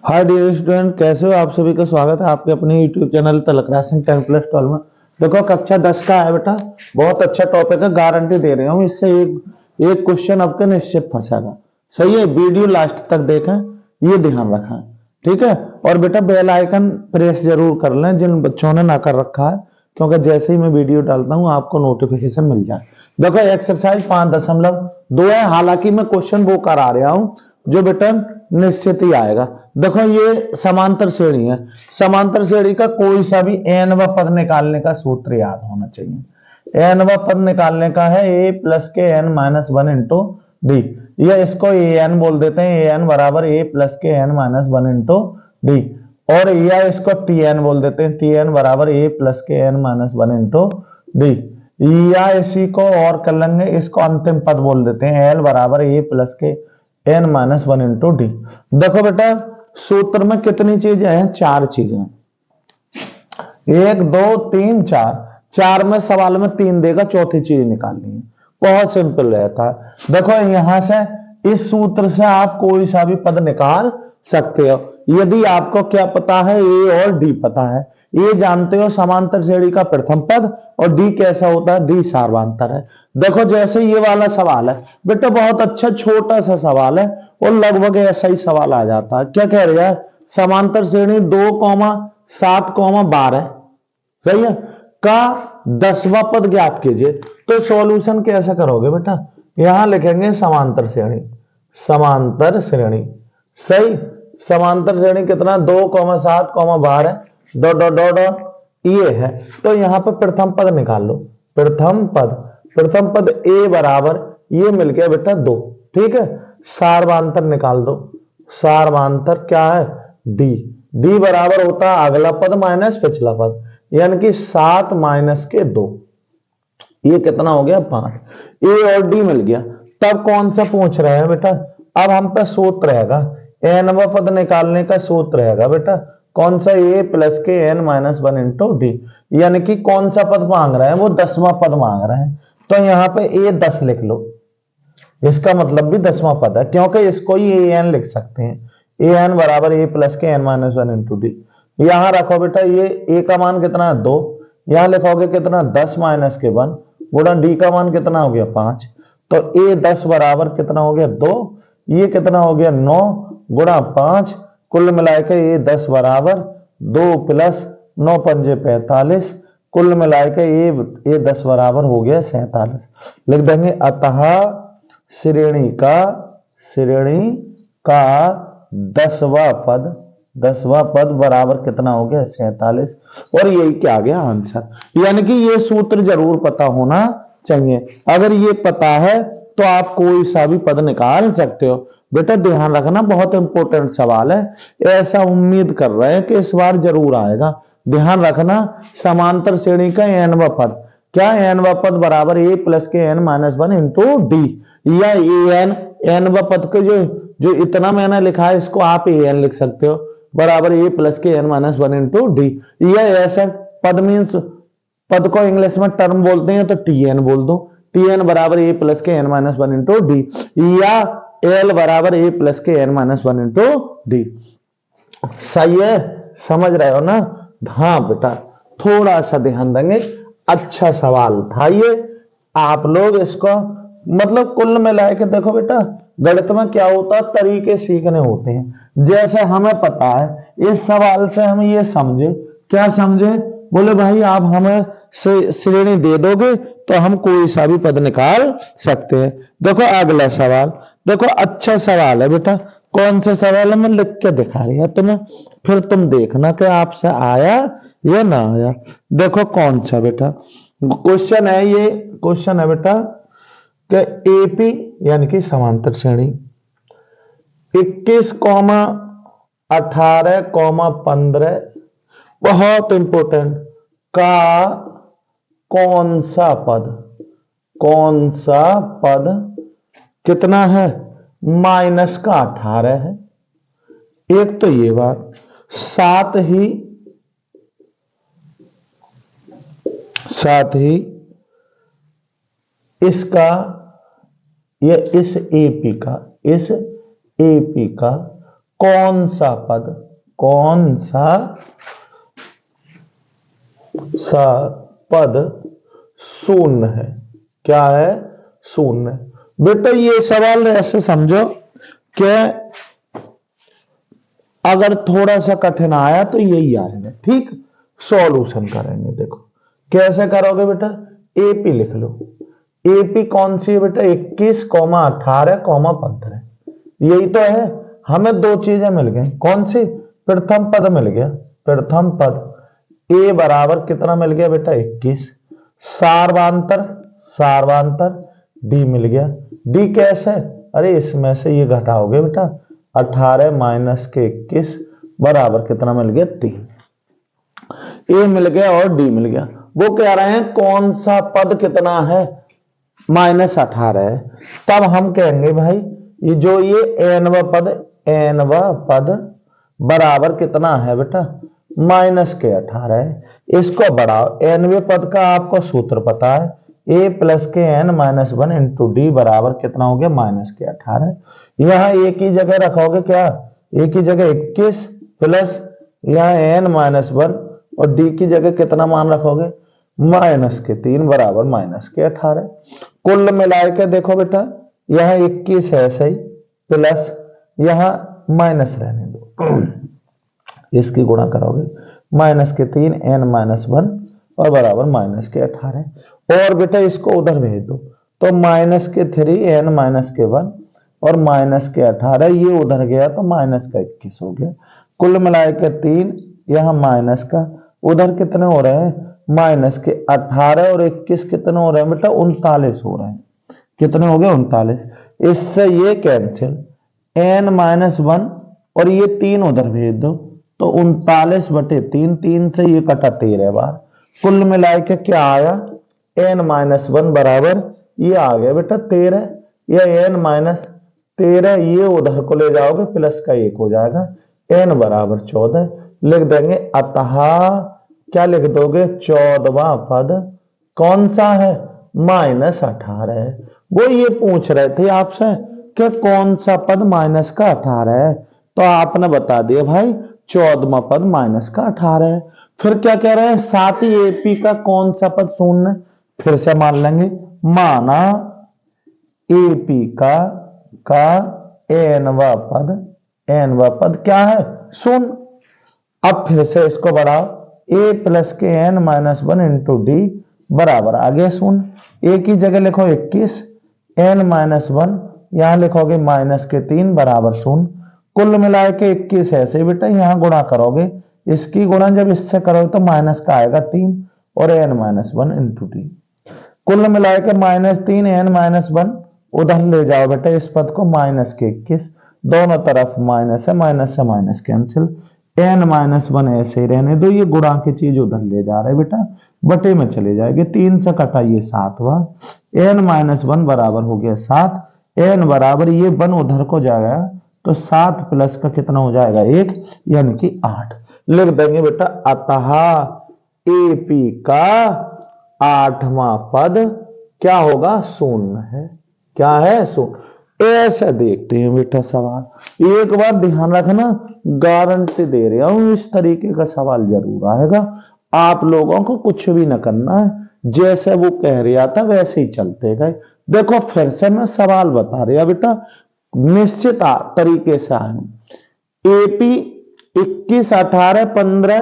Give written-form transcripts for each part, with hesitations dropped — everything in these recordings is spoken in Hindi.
हाय डियर स्टूडेंट, कैसे हो आप? सभी का स्वागत है आपके अपने यूट्यूब चैनल तलकरासन 10+12 में। देखो कक्षा 10 का है बेटा, बहुत अच्छा टॉपिक है, गारंटी दे रहा हूँ इससे एक एक क्वेश्चन आपके निश्चित फंसेगा। सही है, वीडियो लास्ट तक देखें, ये ध्यान रखें, ठीक है। और बेटा बेल आइकन प्रेस जरूर कर लें जिन बच्चों ने ना कर रखा है, क्योंकि जैसे ही मैं वीडियो डालता हूँ आपको नोटिफिकेशन मिल जाए। देखो एक्सरसाइज 5.2 है, हालांकि मैं क्वेश्चन वो करा रहा हूँ जो बेटा निश्चित ही आएगा। देखो ये समांतर श्रेणी है, समांतर श्रेणी का कोई सा भी एन व पद निकालने का सूत्र याद होना चाहिए। एन व पद निकालने का है ए प्लस के N minus one into D, या इसको ए एन बोल देते हैं, ए एन बराबर ए प्लस के N minus one into D, और या इसको टी एन बोल देते हैं, टी एन बराबर ए प्लस के N minus one into D, या इसी को और कर लेंगे, इसको अंतिम पद बोल देते हैं, एल बराबर ए प्लस के N minus one into D. देखो बेटा सूत्र में कितनी चीजें हैं? 4 चीजें, 1 2 3 4। 4 में सवाल में 3 देगा, चौथी चीज निकालनी है। बहुत सिंपल रहता है। देखो यहां से इस सूत्र से आप कोई सा भी पद निकाल सकते हो, यदि आपको क्या पता है, ए और डी पता है। ये जानते हो समांतर श्रेणी का प्रथम पद, और डी कैसा होता है, डी सार्वधातर है। देखो जैसे ये वाला सवाल है बेटा, बहुत अच्छा छोटा सा सवाल है और लगभग ऐसा ही सवाल आ जाता है। क्या कह रहा है? समांतर श्रेणी 2,7,12 सही है का 10वां पद ज्ञात कीजिए। तो सॉल्यूशन कैसे करोगे बेटा? यहां लिखेंगे समांतर श्रेणी, समांतर श्रेणी सही। समांतर श्रेणी कितना? 2,7,12 डॉट डॉट डॉट डॉट ये है। तो यहां पर प्रथम पद निकाल लो, प्रथम पद, प्रथम पद ए बराबर ये मिल गया बेटा 2, ठीक है। सार्वधातर निकाल दो, सार्वधातर क्या है? डी, डी बराबर होता है अगला पद माइनस पिछला पद, यानी कि 7 माइनस के 2, ये कितना हो गया? 5। ए और डी मिल गया। तब कौन सा पूछ रहे हैं बेटा? अब हम पे सूत्र रहेगा, एनवा पद निकालने का सूत्र रहेगा बेटा कौन सा? ए प्लस के N minus one into D, यानी कि कौन सा पद मांग रहे हैं? वो 10वां पद मांग रहे हैं। तो यहां पे ए 10 लिख लो, इसका मतलब भी 10वां पद है, क्योंकि इसको ही ए एन लिख सकते हैं। ए एन बराबर ए प्लस के N minus one into D. यहां रखो बेटा, ये ए का मान कितना है? 2। यहां लिखोगे कितना? 10 माइनस के 1 गुणा डी का मान कितना हो गया? 5। तो ए 10 बराबर कितना हो गया? 2। ये कितना हो गया? 9 गुणा 5, कुल मिलाकर ये 10 बराबर 2 प्लस 9 पंजे 45, कुल मिलाकर ये 10 बराबर हो गया 47। लिख देंगे अतः श्रेणी का, श्रेणी का 10वां पद, 10वां पद बराबर कितना हो गया? 47। और यही क्या आ गया आंसर। यानी कि ये सूत्र जरूर पता होना चाहिए। अगर ये पता है तो आप कोई सा भी पद निकाल सकते हो। बेटा ध्यान रखना, बहुत इंपॉर्टेंट सवाल है, ऐसा उम्मीद कर रहे हैं कि इस बार जरूर आएगा। ध्यान रखना, समांतर श्रेणी का एनवा पद, क्या एनवा पद बराबर ए प्लस के N minus one into D, या ए एन, एनवा पद के जो इतना मैंने लिखा है इसको आप ए एन लिख सकते हो, बराबर ए प्लस के N minus one into D. या ऐसा पद मीन्स, पद को इंग्लिश में टर्म बोलते हैं तो टी एन बोल दो, टी एन बराबर ए प्लस के N minus one into D, या एल बराबर ए प्लस के N minus one into D. सही है, समझ रहे हो ना? हाँ बेटा, थोड़ा सा ध्यान देंगे, अच्छा सवाल था ये। आप लोग इसको मतलब कुल मिला के देखो बेटा, गणित में क्या होता है, तरीके सीखने होते हैं। जैसे हमें पता है इस सवाल से हम ये समझे, क्या समझे? बोले भाई आप हमें श्रेणी दे दोगे तो हम कोई सा भी पद निकाल सकते हैं। देखो अगला सवाल, देखो अच्छा सवाल है बेटा। कौन सा सवाल है मैं लिख के दिखा रही है तुम्हें, फिर तुम देखना कि आपसे आया या ना आया। देखो कौन सा बेटा क्वेश्चन है, ये क्वेश्चन है बेटा कि एपी यानी कि समांतर श्रेणी 21,18,15 बहुत इंपोर्टेंट का कौन सा पद, कौन सा पद कितना है? माइनस का 18 है। एक तो ये बात, साथ ही इसका, या इस एपी का, इस एपी का कौन सा पद शून्य है? क्या है? शून्य। बेटा ये सवाल ऐसे समझो कि अगर थोड़ा सा कठिन आया तो यही आएगा, ठीक। सॉल्यूशन करेंगे। देखो कैसे करोगे बेटा, एपी लिख लो। एपी कौन सी है बेटा? 21, 18, 15। यही तो है। हमें दो चीजें मिल गई, कौन सी? प्रथम पद मिल गया, प्रथम पद। ए बराबर कितना मिल गया बेटा? 21। सार्वांतर डी मिल गया। डी कैसे? अरे इसमें से ये घटाओगे बेटा, 18 माइनस के 21 बराबर कितना मिल गया? 3। ए मिल गया और डी मिल गया। वो कह रहे हैं कौन सा पद कितना है? -18 है। तब हम कहेंगे भाई ये जो ये एनवा पद बराबर कितना है बेटा? -18 है। इसको बढ़ाओ। एनवे पद का आपको सूत्र पता है, a प्लस के n माइनस 1 इंटू डी बराबर कितना हो गया? -18। यहां एक ही जगह रखोगे क्या? एक ही जगह 21 प्लस यहाँ n-1 और d की जगह कितना मान रखोगे? -3 बराबर -18। कुल मिलाए के देखो बेटा, यह 21 है सही, प्लस यहां माइनस रहने दो, इसकी गुणा करोगे -3 n-1 और बराबर -18। और बेटा इसको उधर भेज दो तो -3 n-1 और -18, ये उधर गया तो -21 हो गया। कुल मिलाए के 3, यहां माइनस का, उधर कितने हो रहे हैं? -18 और 21 कितने हो रहे हैं बेटा? 39 हो रहे हैं। कितने हो गए? 39। इससे ये कैंसिल, n-1 और ये 3 उधर भेज दो तो 39/3, 3 से ये कटा 13 बार। कुल मिलाए के क्या आया? n-1 बराबर ये आ गया बेटा 13, या n-13, ये उधर को ले जाओगे प्लस का 1 हो जाएगा, n बराबर 14 लिख देंगे। अतः क्या लिख दोगे? 14वां पद कौन सा है? -18 है। वो ये पूछ रहे थे आपसे कि कौन सा पद -18 है, तो आपने बता दिया भाई 14वां पद -18 है। फिर क्या कह रहे हैं? साथ ही एपी का कौन सा पद शून्य? फिर से मान लेंगे, माना एपी का एनवा पद क्या है? शून्य। अब फिर से इसको बढ़ाओ, a प्लस के n-1 इंटू डी बराबर आ गया शून्य। a की जगह लिखो 21, n-1 यहां लिखोगे -3 बराबर शून्य। कुल मिलाए के 21 ऐसे बेटा यहां गुणा करोगे, इसकी गुणा जब इससे करोगे तो माइनस का आएगा 3 और n-1 इंटू डी। कुल मिलाए के -3 n-1 उधर ले जाओ बेटा इस पद को, -21, दोनों तरफ माइनस है, माइनस से माइनस कैंसिल, n-1 ऐसे ही रहने दो, ये गुणा की चीज उधर ले जा रहे बेटा, बटे में चले जाएंगे, 3 से कटाइए 7 बार, n-1 बराबर हो गया 7, n बराबर ये 1 उधर को जाएगा तो 7 प्लस का कितना हो जाएगा? 1, यानी कि 8 लिख देंगे बेटा। अतः एपी का 8वां पद क्या होगा? शून्य है। क्या है? शून्य। ऐसे देखते हैं बेटा सवाल, एक बार ध्यान रखना, गारंटी दे रहा हूं इस तरीके का सवाल जरूर आएगा। आप लोगों को कुछ भी न करना है, जैसे वो कह रहा था वैसे ही चलते गए। देखो फिर से मैं सवाल बता रहा बेटा, निश्चित तरीके से आए। एपी 21, 18, 15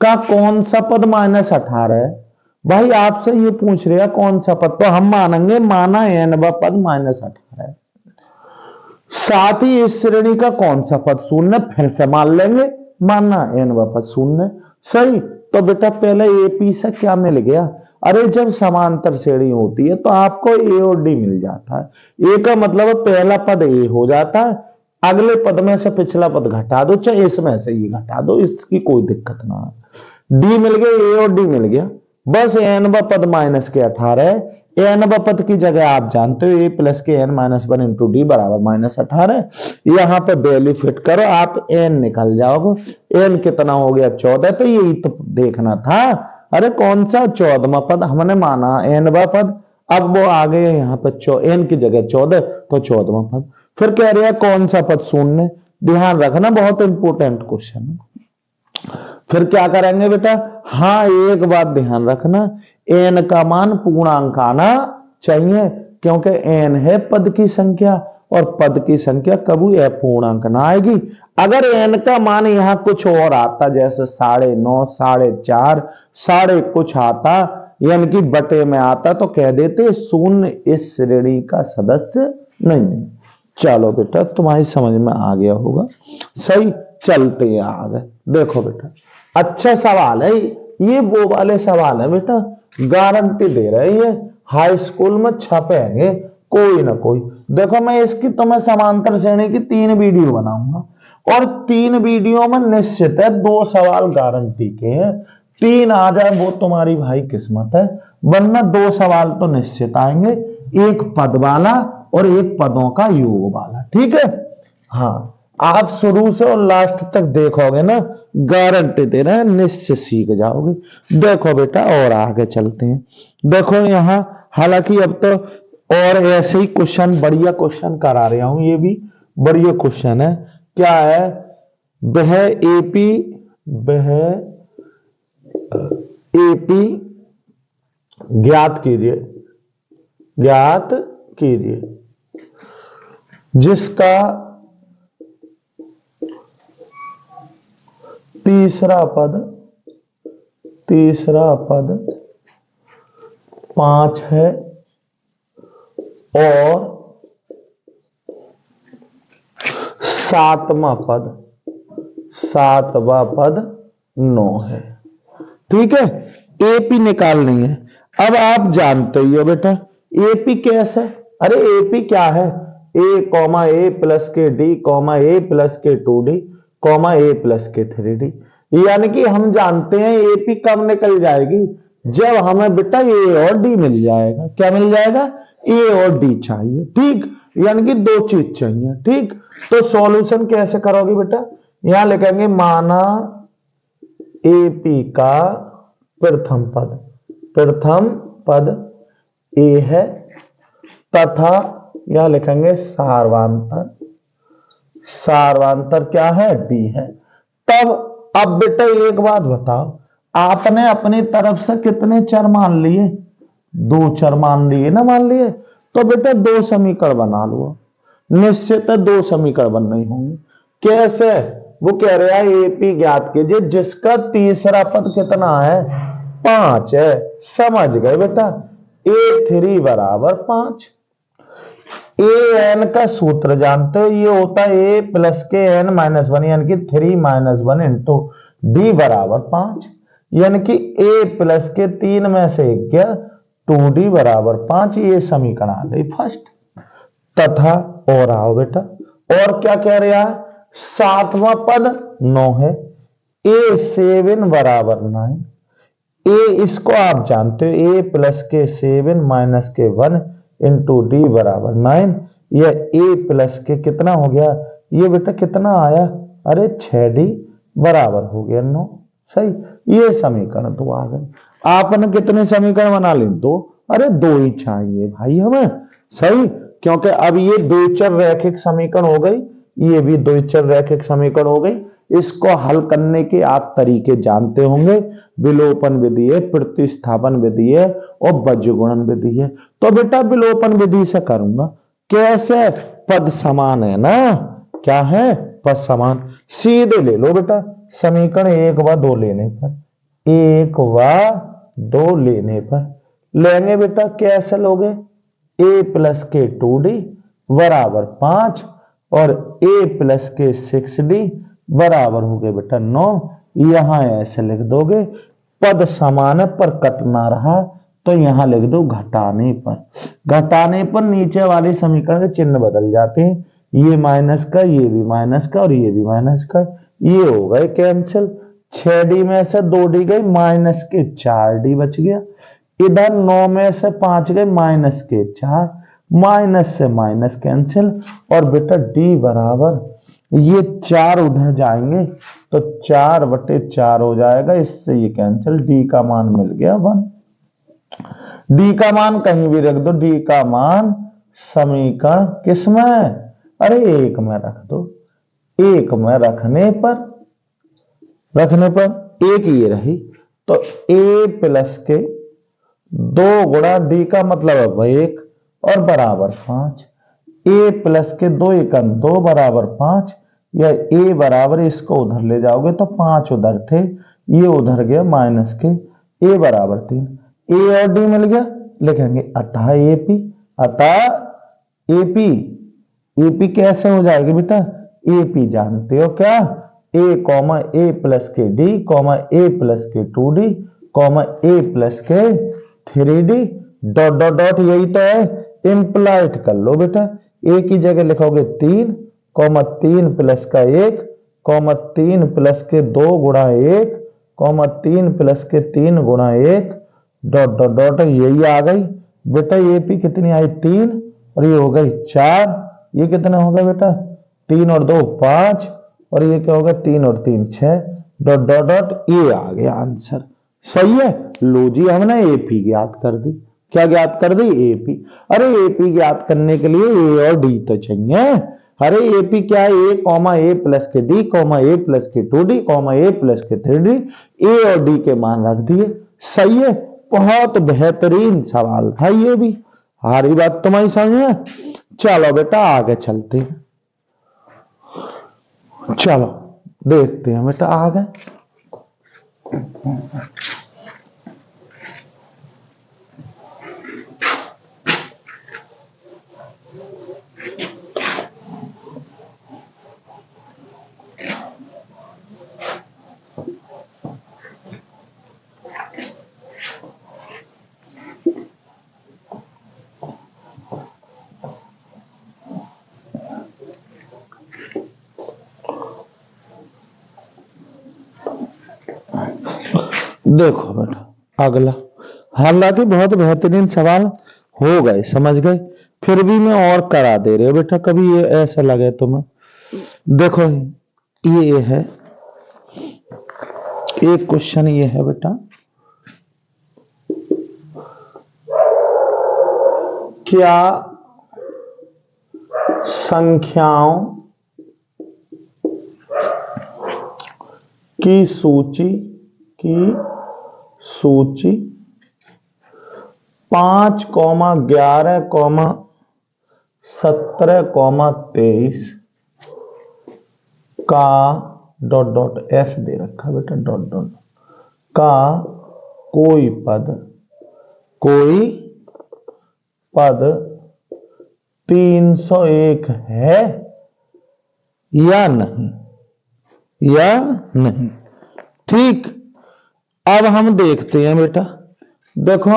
का कौन सा पद -18 है? भाई आपसे ये पूछ रहा कौन सा पद, तो हम मानेंगे माना एनवा पद -18 है। साथ ही इस श्रेणी का कौन सा पद शून्य? फिर से मान लेंगे माना एनवा पद शून्य। सही। तो बेटा पहले एपी से क्या मिल गया? अरे जब समांतर श्रेणी होती है तो आपको ए और डी मिल जाता है। ए का मतलब पहला पद ए हो जाता है, अगले पद में से पिछला पद घटा दो, चाहे इसमें से ये घटा दो, इसकी कोई दिक्कत ना है। डी मिल गया, ए और डी मिल गया, बस एनवा पद -18 है। एनवा पद की जगह आप जानते हो a प्लस के n-1 इंटू डी बराबर -18। यहां पे वैल्यू फिट करो, आप n निकल जाओगे। n कितना हो गया? 14। तो यही तो देखना था। अरे कौन सा? 14वां पद हमने माना एनवा पद, अब वो आ गए यहाँ पे n की जगह 14, तो 14वां पद। फिर कह रहे हैं कौन सा पद शून्य? ध्यान रखना, बहुत इंपॉर्टेंट क्वेश्चन है। फिर क्या करेंगे बेटा, हाँ एक बात ध्यान रखना, एन का मान पूर्णांक आना चाहिए, क्योंकि एन है पद की संख्या और पद की संख्या कभी अपूर्णांक ना आएगी। अगर एन का मान यहां कुछ और आता, जैसे 9.5, 4.5, साढ़े कुछ आता, यानी कि बटे में आता, तो कह देते शून्य इस श्रेणी का सदस्य नहीं है। चलो बेटा तुम्हारी समझ में आ गया होगा, सही। चलते हैं आगे। देखो बेटा अच्छा सवाल है ये, वो वाले सवाल है बेटा, गारंटी दे रही है, हाई स्कूल में छपेंगे कोई ना कोई। देखो मैं इसकी तुम्हें समांतर श्रेणी की 3 वीडियो बनाऊंगा, और 3 वीडियो में निश्चित है 2 सवाल गारंटी के हैं। 3 आ जाए वो तुम्हारी भाई किस्मत है, वरना 2 सवाल तो निश्चित आएंगे, एक पद वाला और एक पदों का योग वाला, ठीक है। हाँ आप शुरू से और लास्ट तक देखोगे ना, गारंटी दे रहे हैं, निश्चित सीख जाओगे। देखो बेटा और आगे चलते हैं। देखो यहां हालांकि अब तो और ऐसे ही क्वेश्चन, बढ़िया क्वेश्चन करा रहा हूं, ये भी बढ़िया क्वेश्चन है। क्या है, वह एपी ज्ञात कीजिए, ज्ञात कीजिए जिसका तीसरा पद 5 है और 7वां पद 9 है, ठीक है। एपी निकालनी है। अब आप जानते ही हो बेटा एपी कैसे, अरे एपी क्या है, ए प्लस के डी ए प्लस के 2d ए प्लस के 3d, यानी कि हम जानते हैं एपी कब निकल जाएगी, जब हमें बेटा ए और डी मिल जाएगा। क्या मिल जाएगा, ए और डी चाहिए, ठीक, यानी कि 2 चीज चाहिए, ठीक। तो सॉल्यूशन कैसे करोगे बेटा, यहां लिखेंगे माना एपी का प्रथम पद ए है तथा यहां लिखेंगे सार्वंतर क्या है, डी है। तब अब बेटा एक बात बताओ, आपने अपनी तरफ से कितने चर मान लिए, 2 चर मान लिए ना, मान लिए, तो बेटा 2 समीकरण बना लो, निश्चित है 2 समीकरण बनने ही होंगे। कैसे, वो कह रहा है एपी ज्ञात कीजिए जिसका तीसरा पद कितना है, 5 है। समझ गए बेटा, A3 बराबर 5। ए एन का सूत्र जानते हो, ये होता है ए प्लस के एन माइनस 1, यानी कि 3 - 1 इंटू डी बराबर 5, यानी कि ए प्लस के 3 में से 1 गया, 2d बराबर 5। ये समीकरण आ गई फर्स्ट। तथा और आओ बेटा, और क्या कह रहा है, 7वां पद 9 है, A7 बराबर 9। ए इसको आप जानते हो, ए प्लस के 7 माइनस के 1 इंटू डी बराबर 9। यह ए प्लस के कितना हो गया, ये बेटा कितना आया, अरे 6d बराबर हो गया 9, सही। ये समीकरण 2 आ गए। आपने कितने समीकरण बना लिए, 2, अरे 2 ही चाहिए भाई हमें, सही, क्योंकि अब ये 2 चर रैखिक समीकरण हो गई, ये भी 2 चर रैखिक समीकरण हो गई। इसको हल करने के आप तरीके जानते होंगे, विलोपन विधि है, प्रतिस्थापन विधि है और बीजगुणन विधि है। तो बेटा विलोपन विधि से करूंगा, कैसे, पद समान है ना, क्या है, पद समान, सीधे ले लो बेटा समीकरण 1 व 2 लेने पर, 1 व 2 लेने पर लेंगे बेटा, कैसे लोगे, ए प्लस के 2d बराबर 5 और ए प्लस के 6d बराबर हो गए बेटा 9। यहां ऐसे लिख दोगे, पद समान है पर कट ना रहा, तो यहां लिख दो घटाने पर नीचे वाले समीकरण के चिन्ह बदल जाते हैं, ये माइनस का, ये भी माइनस का और ये भी माइनस का, ये हो गए कैंसिल। 6d में से 2d गई, माइनस के 4d बच गया। इधर 9 में से 5 गए, माइनस के 4, माइनस से माइनस कैंसिल, और बेटा d बराबर, ये 4 उधर जाएंगे तो 4/4 हो जाएगा, इससे ये कैंसिल, डी का मान मिल गया 1। डी का मान कहीं भी रख दो, डी का मान समीकरण किसमें, अरे 1 में रख दो, एक में रखने पर एक ये रही, तो a प्लस के 2 गुणा d का मतलब है भाई 1 और बराबर 5। a प्लस के 2 एकम 2 बराबर 5, या a बराबर, इसको उधर ले जाओगे तो 5 उधर थे, ये उधर गया माइनस के, a बराबर 3, a और d मिल गया, लिखेंगे अतः AP। अतः AP कैसे हो जाएगी बेटा, AP जानते हो क्या, a प्लस के d a प्लस के 2d a प्लस के 3d डॉट डॉट डॉट, यही तो है, इंप्लाइड कर लो बेटा। a की जगह लिखोगे 3 3 प्लस का 1 3 प्लस के 2 गुणा 1 3 प्लस के 3 गुणा 1 डॉट डॉट डॉट, यही आ गई बेटा। AP कितनी आई 3 और ये हो गई 4, ये कितना होगा बेटा 3 और 2 5, और ये क्या होगा 3 और 3 6 डॉट डॉट डॉट, ये आ गया आंसर। सही है, लो जी हमने AP ज्ञात कर दी। क्या ज्ञात कर दी, AP। अरे AP ज्ञात करने के लिए A और D तो चाहिए। अरे AP क्या है, a प्लस के d a प्लस के 2d a प्लस के 3d, a और d के मान रख दिए। सही है, बहुत बेहतरीन सवाल था ये भी। हमारी बात तुम्हारी समझ में। चलो बेटा आगे चलते हैं, चलो देखते हैं बेटा आगे। देखो बेटा अगला, हालांकि बहुत बेहतरीन सवाल हो गए, समझ गए, फिर भी मैं और करा दे रहे हो बेटा, कभी ये ऐसा लगे तुम्हें। देखो ये है एक क्वेश्चन, ये है बेटा, क्या संख्याओं की सूची 5, 11, 17, 23 का डॉट डॉट s दे रखा बेटा, डॉट डॉट का कोई पद 301 है या नहीं। ठीक, अब हम देखते हैं बेटा। देखो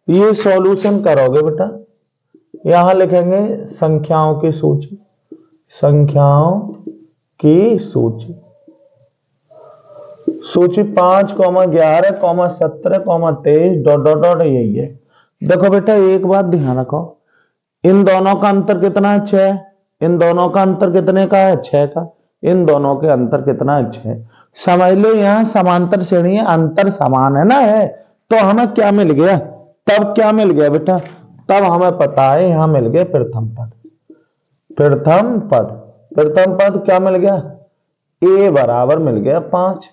ये सॉल्यूशन करोगे बेटा, यहां लिखेंगे संख्याओं की सूची, सूची 5, 11, 17, 23 डॉट डॉट डॉट, यही है। देखो बेटा एक बात ध्यान रखो, इन दोनों का अंतर कितना है 6, इन दोनों का अंतर कितने का है 6 का, इन दोनों के अंतर कितना है 6। समझ लो यहाँ समांतर श्रेणी है, अंतर समान है ना, है तो हमें क्या मिल गया, तब क्या मिल गया बेटा, तब हमें पता है यहां मिल गया प्रथम पद क्या मिल गया, a बराबर मिल गया 5,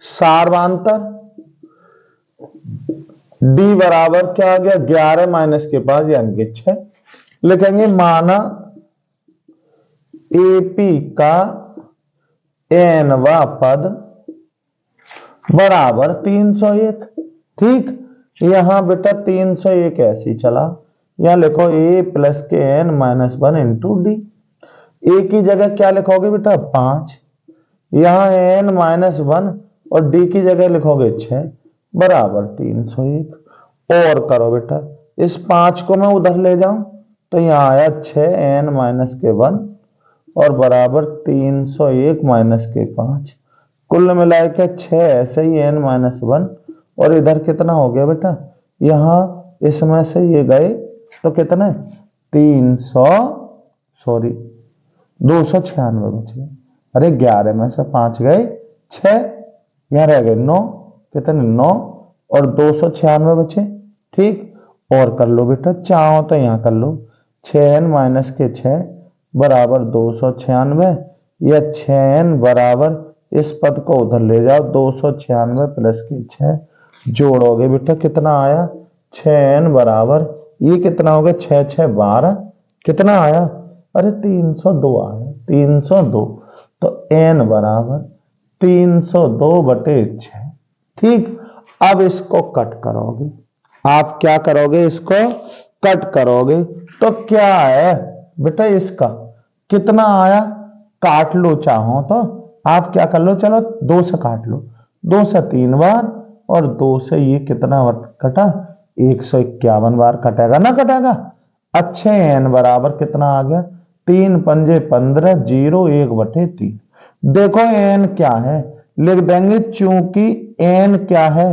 सार्वांतर d बराबर क्या आ गया 11 माइनस के 5 यानी 6। लिखेंगे माना AP का nवा पद बराबर 301। ठीक, यहां बेटा 301 ऐसे ही चला, यहां लिखो a प्लस के n minus 1 into D. a की जगह क्या लिखोगे बेटा 5, यहां n माइनस 1 और d की जगह लिखोगे 6 बराबर 301। और करो बेटा, इस 5 को मैं उधर ले जाऊं तो यहां आया 6 n माइनस के 1 और बराबर 301 माइनस के 5, कुल मिलाए के 6 ऐसे ही n माइनस 1, और इधर कितना हो गया बेटा, यहां इसमें से ये गए तो कितना है 296 बच गए। अरे 11 में से 5 गए 6, यहां रह गए 9, कितने 9 और 296 बचे। ठीक, और कर लो बेटा, चाहो तो यहां कर लो 6n माइनस के 6 बराबर 296, या 6n बराबर, इस पद को उधर ले जाओ, 296 प्लस की 6 जोड़ोगे बेटा कितना आया, 6n बराबर, ये कितना हो गया, 6 6 12, कितना आया, अरे 302 आया, 302। तो n बराबर 302/6। ठीक, अब इसको कट करोगे, आप क्या करोगे, इसको कट करोगे तो क्या है बेटा, इसका कितना आया, काट लो चाहो तो आप क्या कर लो, चलो 2 से काट लो, 2 से 3 बार और 2 से ये कितना कटा, 151 बार कटेगा ना, कटेगा। अच्छे n बराबर कितना आ गया, 3 पंजे 15, 0 1/3। देखो n क्या है, लिख देंगे चूंकि n क्या है,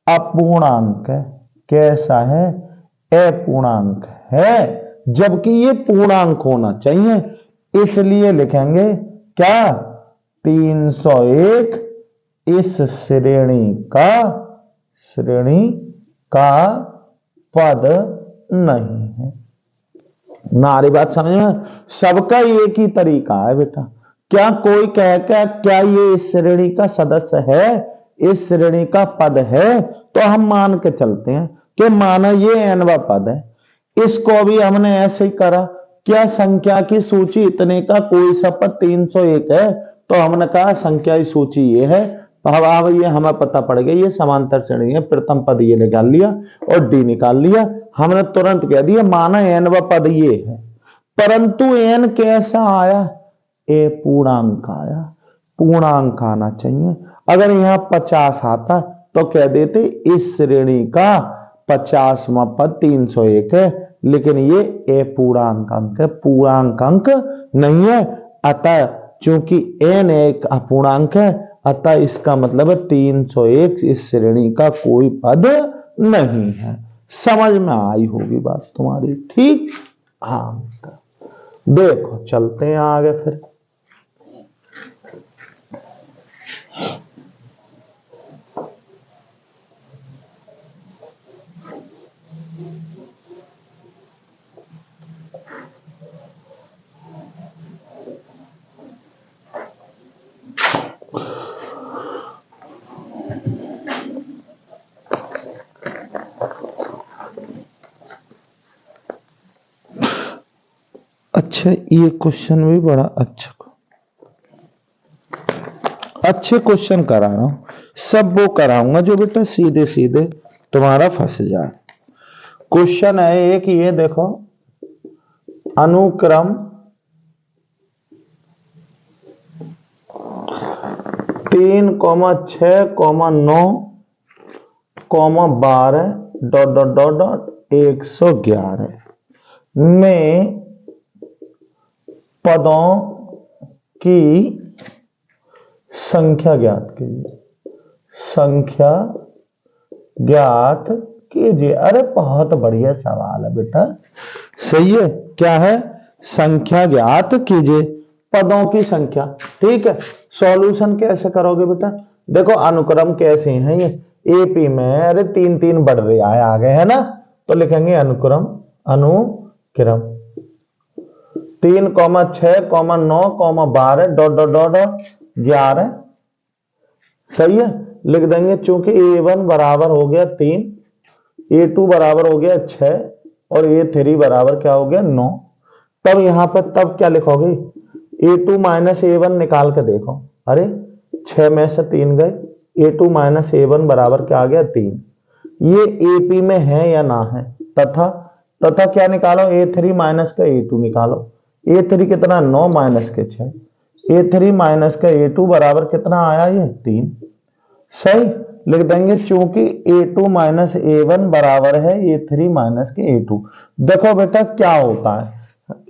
अपूर्णांक है, कैसा है, अपूर्णांक है, जबकि ये पूर्णांक होना चाहिए, इसलिए लिखेंगे क्या, 301 इस श्रेणी का पद नहीं है। नारी बात समझ में, सबका एक ही तरीका है बेटा, क्या कोई कह क्या ये इस श्रेणी का सदस्य है, इस श्रेणी का पद है, तो हम मान के चलते हैं कि माना ये n वां पद है, इसको भी हमने ऐसे ही करा, क्या संख्या की सूची इतने का कोई सा पद 301 है, तो हमने कहा संख्या की सूची ये है, अब ये हमें पता पड़ गया ये समांतर श्रेणी है, प्रथम पद ये निकाल लिया और डी निकाल लिया, हमने तुरंत कह दिया माना n वां पद ये है, परंतु n कैसा आया, ए पूर्णांक आया, पूर्णांक आना चाहिए। अगर यहां 50 आता तो कह देते इस श्रेणी का 50वां पद 301 है, लेकिन ये अपूर्णांक अंक है, पूर्णांक अंक नहीं है, अतः चूंकि n एक अपूर्णांक है, अतः इसका मतलब है 301 इस श्रेणी का कोई पद नहीं है। समझ में आई होगी बात तुम्हारी, ठीक। हाँ देखो चलते हैं आगे फिर। अच्छा ये क्वेश्चन भी बड़ा अच्छे क्वेश्चन करा रहा हूं, सब वो कराऊंगा जो बेटा सीधे सीधे तुम्हारा फंस जाए। क्वेश्चन है एक, ये देखो अनुक्रम 3, 6, 9, 12 ... 111 में पदों की संख्या ज्ञात कीजिए, संख्या ज्ञात कीजिए। अरे बहुत बढ़िया सवाल है बेटा, सही है, क्या है, संख्या ज्ञात कीजिए, पदों की संख्या, ठीक है। सॉल्यूशन कैसे करोगे बेटा, देखो अनुक्रम कैसे हैं ये, एपी में अरे 3 3 बढ़ रहे आए आगे है ना, तो लिखेंगे अनुक्रम, अनुक्रम 3, 6, 9, 12 ... 11, सही है, लिख देंगे चूंकि A1 बराबर हो गया 3, A2 बराबर हो गया 6 और A3 बराबर क्या हो गया 9। तब यहां पर तब क्या लिखोगे, A2 माइनस A1 निकाल के देखो, अरे 6 में से 3 गए, A2 माइनस A1 बराबर क्या आ गया 3। ये AP में है या ना है, तथा क्या निकालो, A3 माइनस का A2 निकालो, A3 कितना 9 माइनस के 6, A3 माइनस का A2 बराबर कितना आया, ये 3, सही, लिख देंगे चूंकि A2 माइनस A1 बराबर है A3 माइनस के A2। देखो बेटा क्या होता है,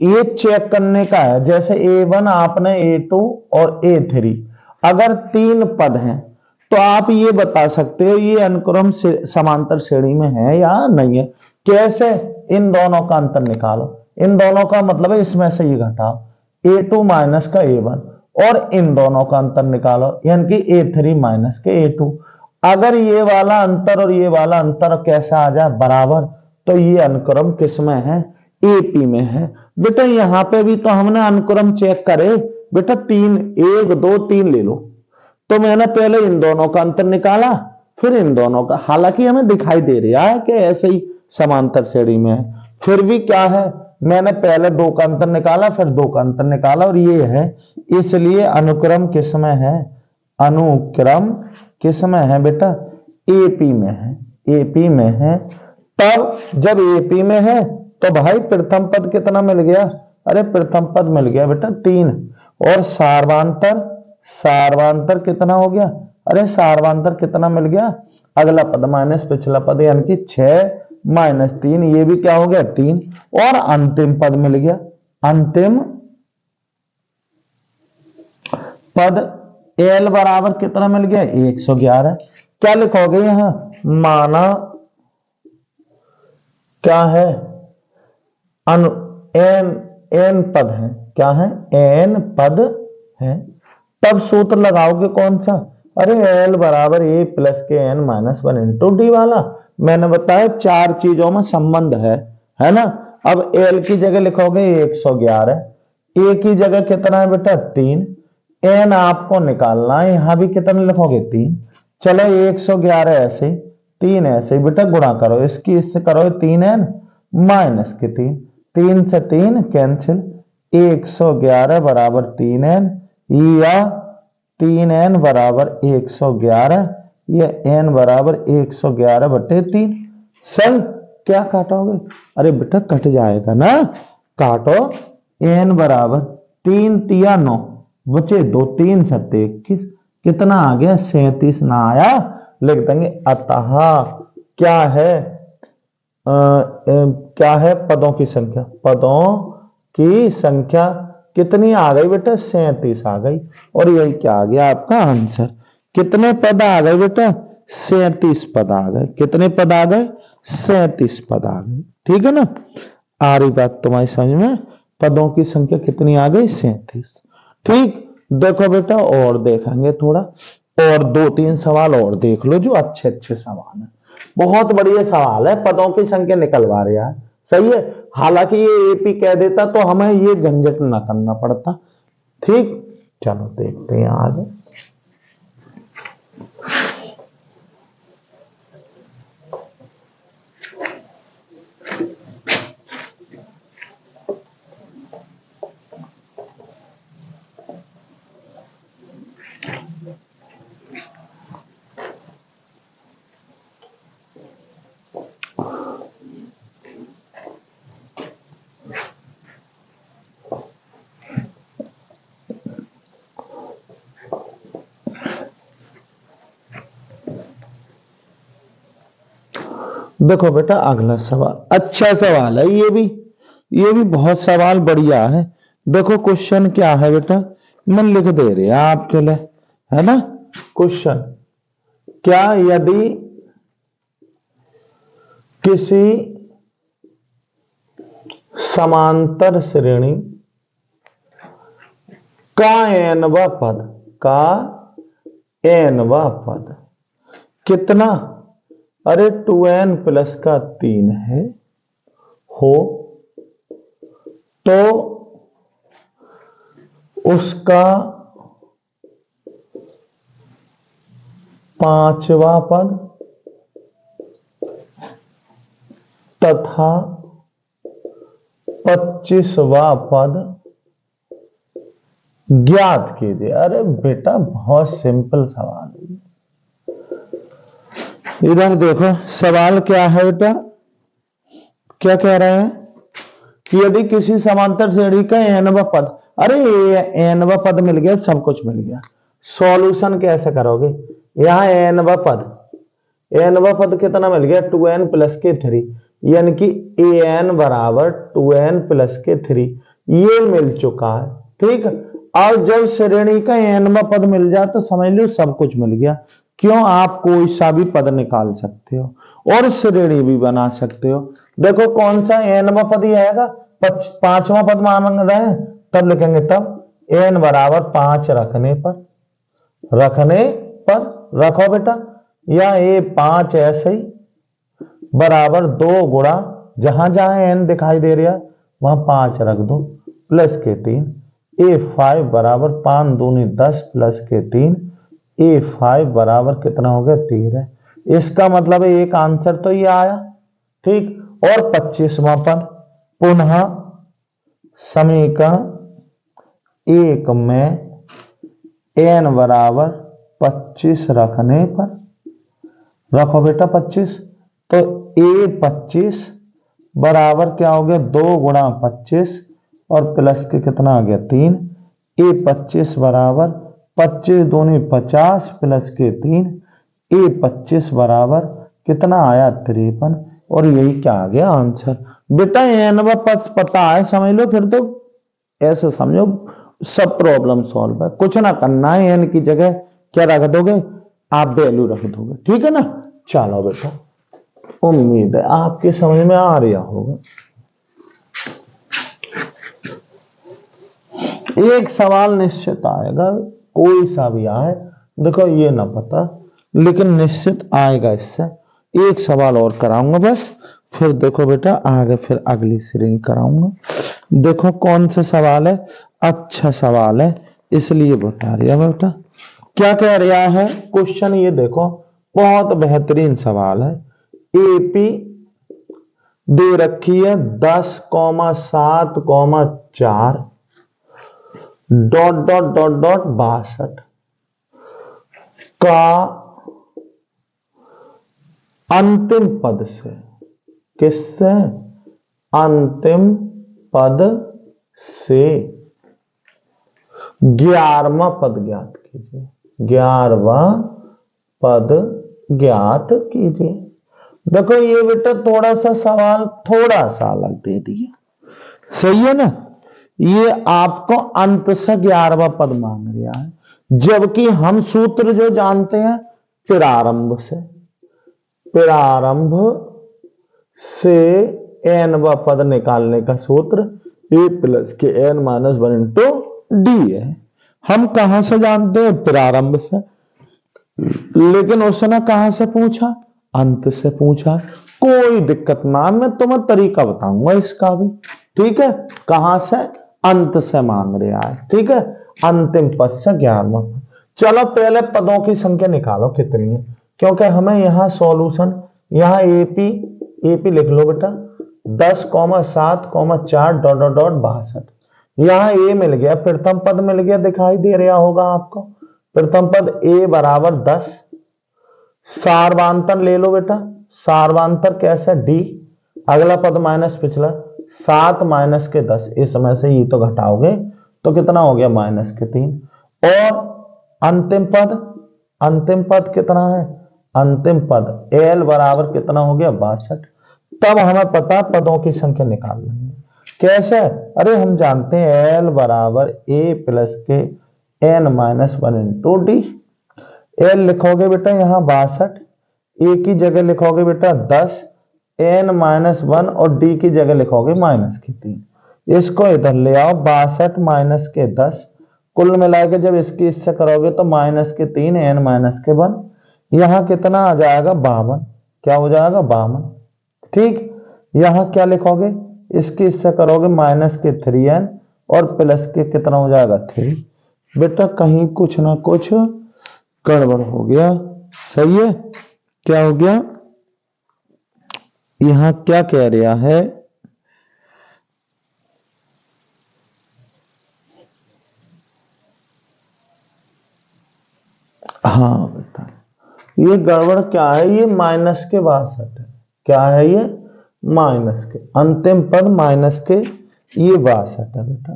ये चेक करने का है, जैसे A1 आपने A2 और A3 अगर 3 पद हैं तो आप ये बता सकते हो ये अनुक्रम समांतर श्रेणी में है या नहीं है। कैसे, इन दोनों का अंतर निकालो, इन दोनों का मतलब है इसमें से ये घटाओ, A2 माइनस का A1 और इन दोनों का अंतर निकालो, यानी कि A3 माइनस के A2। अगर ये वाला अंतर और ये वाला अंतर कैसा आ जाए बराबर, तो ये अनुक्रम किस में है, एपी में है। बेटा यहां पे भी तो हमने अनुक्रम चेक करे, बेटा 3, 1 2 3 ले लो। तो मैंने पहले इन दोनों का अंतर निकाला, फिर इन दोनों का, हालांकि हमें दिखाई दे रहा है कि ऐसे ही समांतर श्रेणी में है, फिर भी क्या है, मैंने पहले 2 का अंतर निकाला, फिर 2 का अंतर निकाला, और ये है, इसलिए अनुक्रम किस में है, अनुक्रम किस में है बेटा, एपी में है, एपी में है। तब जब एपी में है तो भाई प्रथम पद कितना मिल गया, अरे प्रथम पद मिल गया बेटा 3, और सार्वांतर, सार्वांतर कितना हो गया, अरे सार्वांतर कितना मिल गया, अगला पद माइनस पिछला पद, यानी कि 6 माइनस 3, ये भी क्या हो गया 3, और अंतिम पद मिल गया, अंतिम पद एल बराबर कितना मिल गया 111। क्या लिखोगे यहां, माना क्या है, अनु एन, एन पद है, क्या है, एन पद है। तब सूत्र लगाओगे कौन सा, अरे एल बराबर ए प्लस के एन माइनस 1 इंटू डी वाला। मैंने बताया 4 चीजों में संबंध है ना। अब एल की जगह लिखोगे 111, ए की जगह कितना है बेटा 3, एन आपको निकालना है, यहां भी कितना लिखोगे 3। चलो 111 ऐसे, 3 ऐसे बेटा गुणा करो, इसकी इससे करो 3n माइनस के 3, 3 से 3 कैंसिल, 111 बराबर 3n, या 3n बराबर 111, या n बराबर 111 बटे 3। सही, क्या काटोगे, अरे बेटा कट जाएगा ना, काटो, n बराबर 3 तिया 9 बचे 2, 3 सत्ते 21, कितना आ गया 37 ना आया, लिख देंगे। अतः क्या है, क्या है, पदों की संख्या, पदों की संख्या कितनी आ गई बेटा 37 आ गई, और यही क्या आ गया आपका आंसर। कितने पद आ गए बेटा 37 पद आ गए, कितने पद आ गए 37 पद आ गए, ठीक है ना। आ रही बात तुम्हारी समझ में, पदों की संख्या कितनी आ गई 37। ठीक, देखो बेटा और देखेंगे थोड़ा, और 2-3 सवाल और देख लो जो अच्छे अच्छे सवाल है, बहुत बढ़िया सवाल है, पदों की संख्या निकलवा रहा है, सही है। हालांकि ये एपी कह देता तो हमें ये झंझट ना करना पड़ता। ठीक, चलो देखते हैं आगे। देखो बेटा अगला सवाल अच्छा सवाल है, ये भी बहुत सवाल बढ़िया है। देखो क्वेश्चन क्या है बेटा, मैं लिख दे रहे हैं आपके लिए, है ना। क्वेश्चन, क्या यदि किसी समांतर श्रेणी का एनवा पद, का एनवा पद कितना, अरे 2n प्लस का 3 है, हो तो उसका 5वां पद तथा 25वां पद ज्ञात कीजिए। अरे बेटा बहुत सिंपल सवाल है, इधर देखो सवाल क्या है बेटा, क्या कह रहे हैं कि यदि किसी समांतर श्रेणी का एनवा पद, अरे एनवा पद मिल गया, सब कुछ मिल गया, सॉल्यूशन कैसे करोगे, यहां एनवा पद कितना मिल गया 2n प्लस के 3, यानी कि an बराबर 2n प्लस के 3, ये मिल चुका है। ठीक, और जब श्रेणी का एनवा पद मिल जाए तो समझ लो सब कुछ मिल गया। क्यों, आप कोई सा भी पद निकाल सकते हो और श्रेणी भी बना सकते हो। देखो कौन सा एनवा पद ही आएगा, 5वां पद मांग रहे हैं, तब लिखेंगे, तब n बराबर 5 रखने पर रखो बेटा, या ये 5 ऐसे ही बराबर 2 गुणा, जहां जहां n दिखाई दे रहा वहां 5 रख दो, प्लस के 3, A5 बराबर 5 दूनी 10 प्लस के 3, A5 बराबर कितना हो गया 13। इसका मतलब है एक आंसर तो ये आया, ठीक। और 25वां पद, पुनः समीकरण 1 में n बराबर 25 रखने पर, रखो बेटा 25, तो A25 बराबर क्या हो गया 2 गुणा 25 और प्लस के कितना आ गया 3। A25 बराबर 25 दूनी 50 प्लस के 3, A25 बराबर कितना आया 53, और यही क्या आ गया आंसर। बेटा एन व पता है, समझ लो, फिर तो ऐसे समझो सब प्रॉब्लम सॉल्व है, कुछ ना करना है। एन की जगह क्या रख दोगे आप, वैल्यू रख दोगे, ठीक है ना। चलो बेटा, उम्मीद है आपके समझ में आ रहा होगा। एक सवाल निश्चित आएगा, कोई सा भी आए, देखो ये ना पता, लेकिन निश्चित आएगा। इससे एक सवाल और कराऊंगा बस, फिर देखो बेटा आगे फिर अगली श्रेणी कराऊंगा। देखो कौन सा सवाल है, अच्छा सवाल है इसलिए बता रहा बेटा। क्या कह रहा है क्वेश्चन, ये देखो बहुत बेहतरीन सवाल है। एपी दे रखी है 10,7,4 डॉट डॉट डॉट डॉट 62 का अंतिम पद से, किससे, अंतिम पद से 11वां पद ज्ञात कीजिए। 11वां पद ज्ञात कीजिए। देखो ये बेटा थोड़ा सा सवाल थोड़ा सा अलग दे दिया, सही है ना। ये आपको अंत से 11वां पद मांग रहा है, जबकि हम सूत्र जो जानते हैं प्रारंभ से, प्रारंभ से n पद निकालने का सूत्र a प्लस के n माइनस 1 इंटू डी है। हम कहां से जानते हैं, प्रारंभ से, लेकिन उसने कहां से पूछा, अंत से पूछा। कोई दिक्कत ना, मैं तुम्हें तरीका बताऊंगा इसका भी, ठीक है। कहां से, अंत से मांग रहा है, ठीक है। अंतिम पद से 11वां पद। चलो पहले पदों की संख्या निकालो कितनी है, क्योंकि हमें यहां सॉल्यूशन, यहां एपी लिख लो बेटा 10,7,4 डॉट डॉट डॉट 62। यहां ए मिल गया, प्रथम पद मिल गया, दिखाई दे रहा होगा आपको। प्रथम पद ए बराबर 10, सार्वांतर ले लो बेटा, सार्वांतर कैसे, डी, अगला पद माइनस पिछला, 7 माइनस के 10, इस समय से ये तो घटाओगे तो कितना हो गया माइनस के 3, और अंतिम पद कितना है, अंतिम पद एल बराबर कितना हो गया 62। तब हमें पता पदों की संख्या निकाल लेंगे। कैसे, अरे हम जानते हैं एल बराबर ए प्लस के N minus 1 into D. L लिखोगे बेटा यहां 62, ए की जगह लिखोगे बेटा 10, एन माइनस 1 और डी की जगह लिखोगे माइनस के 3। इसको इधर ले आओ, 62 माइनस के 10, कुल मिला के जब इसकी इससे करोगे तो माइनस के 3 एन माइनस के 1, यहां कितना आ जाएगा 52, क्या हो जाएगा 52, ठीक। यहां क्या लिखोगे, इसके इससे करोगे माइनस के 3n और प्लस के कितना हो जाएगा 3। बेटा कहीं कुछ ना कुछ गड़बड़ हो गया, सही है। क्या हो गया, यहां क्या कह रहा है, हाँ बेटा ये गड़बड़ क्या है, ये माइनस के 62 है। क्या है ये, माइनस के, अंतिम पद माइनस के, ये 62 है बेटा।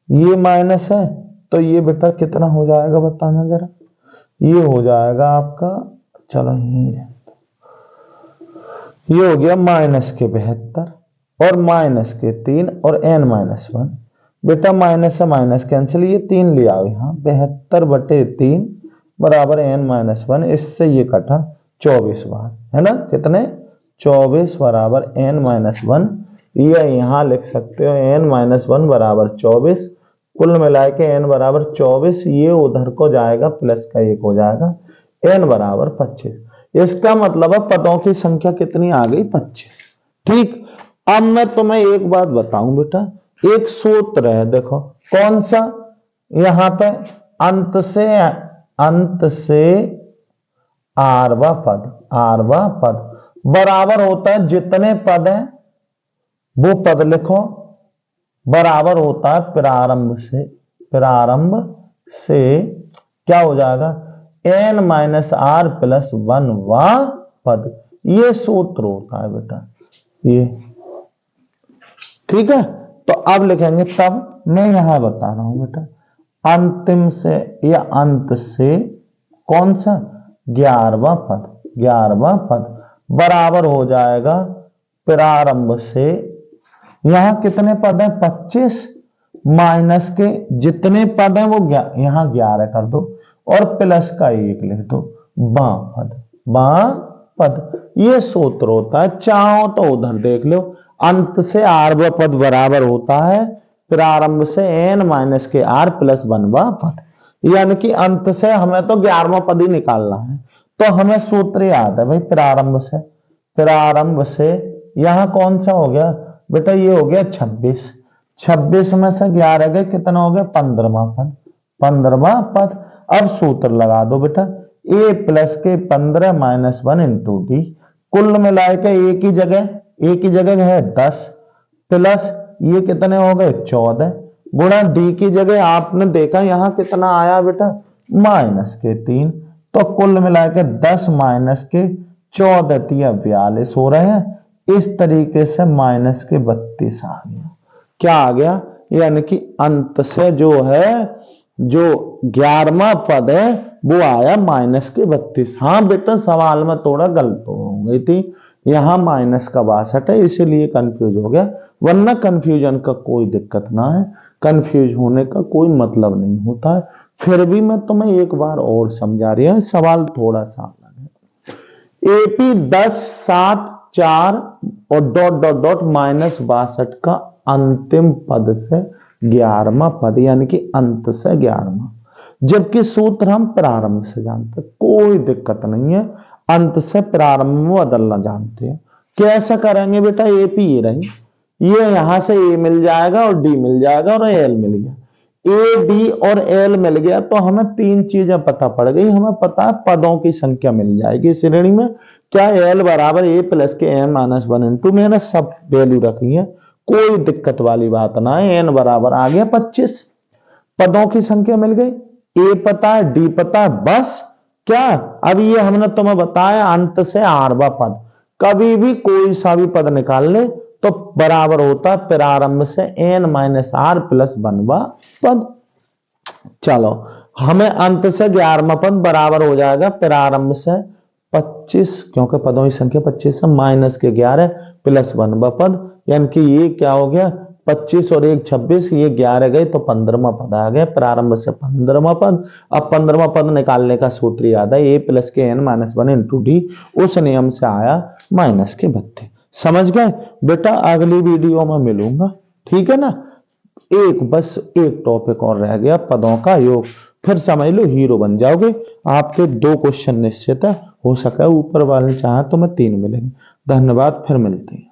ये माइनस है तो ये बेटा कितना हो जाएगा बताना जरा, ये हो जाएगा आपका, चलो ये हो गया माइनस के 72 और माइनस के 3 और n माइनस 1। बेटा माइनस से माइनस कैंसिल, ये 3 ले आओ यहाँ, 72/3 बराबर n माइनस 1, इससे ये कटा 24 बार, है ना, कितने 24 बराबर n माइनस 1। ये यहां लिख सकते हो n माइनस 1 बराबर 24, कुल मिला के n बराबर 24, ये उधर को जाएगा प्लस का 1 हो जाएगा, n बराबर 25। इसका मतलब है पदों की संख्या कितनी आ गई 25, ठीक। अब मैं तुम्हें एक बात बताऊं बेटा, एक सूत्र है देखो, कौन सा, यहां पे अंत से आरवा पद बराबर होता है जितने पद हैं वो पद लिखो, बराबर होता है प्रारंभ से क्या हो जाएगा n माइनस आर प्लस 1 वा पद। ये सूत्र होता है बेटा ये, ठीक है। तो अब लिखेंगे, तब मैं यहां बता रहा हूं बेटा, अंतिम से या अंत से कौन सा 11वां पद बराबर हो जाएगा प्रारंभ से, यहां कितने पद है 25 माइनस के जितने पद हैं वो यहां 11 कर दो और प्लस का 1 लिख दो, बां पद। ये सूत्र होता है, चाहो तो उधर देख लो, अंत से आरवा पद बराबर होता है प्रारंभ से n माइनस के आर प्लस 1वां पद। यानी कि अंत से हमें तो 11वां पद ही निकालना है, तो हमें सूत्र याद है भाई, प्रारंभ से यहां कौन सा हो गया बेटा, ये हो गया 26 में से 11 गए, कितना हो गया 15वां पद। अब सूत्र लगा दो बेटा, a प्लस के 15 माइनस 1 इंटू डी, कुल मिलाए के एक ही जगह है 10 प्लस ये कितने हो गए 14 गुणा डी की जगह आपने देखा यहां कितना आया बेटा माइनस के 3, तो कुल मिला के 10 माइनस के 14 42 हो रहे हैं। इस तरीके से माइनस के 32 आ गया। क्या आ गया, यानी कि अंत से जो है जो 11वां पद है वो आया माइनस के 32। हाँ बेटा सवाल में थोड़ा गलत हो गई थी, यहां माइनस का 62 है इसीलिए कंफ्यूज हो गया, वरना कंफ्यूजन का कोई दिक्कत ना है, कंफ्यूज होने का कोई मतलब नहीं होता है। फिर भी मैं तुम्हें एक बार और समझा रही हूं, सवाल थोड़ा सा अलग है। एपी 10 7 4 और डॉट डॉट डॉट माइनस 62 का अंतिम पद से 11वां पद, यानी कि अंत से 11वां, जबकि सूत्र हम प्रारंभ से जानते, कोई दिक्कत नहीं है, अंत से प्रारंभ में बदलना जानते हैं। कैसे करेंगे बेटा, एपी ये रही, ये यहां से ए मिल जाएगा और डी मिल जाएगा और एल मिल गया, ए डी और एल मिल गया, तो हमें 3 चीजें पता पड़ गई। हमें पता है पदों की संख्या मिल जाएगी श्रेणी में, क्या एल बराबर ए प्लस के एन माइनस 1 इंटू, मैंने सब वैल्यू रखी है, कोई दिक्कत वाली बात ना है। एन बराबर आ गया 25, पदों की संख्या मिल गई, ए पता है डी पता है, बस क्या। अब ये हमने तुम्हें बताया अंत से आरवा पद, कभी भी कोई सा भी पद निकाल ले तो बराबर होता है प्रारंभ से n माइनस आर प्लस 1वां पद। चलो हमें अंत से 11वां पद बराबर हो जाएगा प्रारंभ से 25, क्योंकि पदों की संख्या 25 है, माइनस के 11 प्लस 1वां पद, यानी कि ये क्या हो गया 25 और 1 26, ये 11 गए तो 15वां पद आ गया, प्रारंभ से 15वां पद। अब 15वां पद निकालने का सूत्र याद है, ए प्लस के एन माइनस 1 इंटू डी, उस नियम से आया माइनस के 32। समझ गए बेटा, अगली वीडियो में मिलूंगा, ठीक है ना। बस एक टॉपिक और रह गया, पदों का योग, फिर समझ लो हीरो बन जाओगे। आपके 2 क्वेश्चन निश्चित है, हो सका ऊपर वाले चाहे तो मैं 3 मिलेंगे। धन्यवाद, फिर मिलते हैं।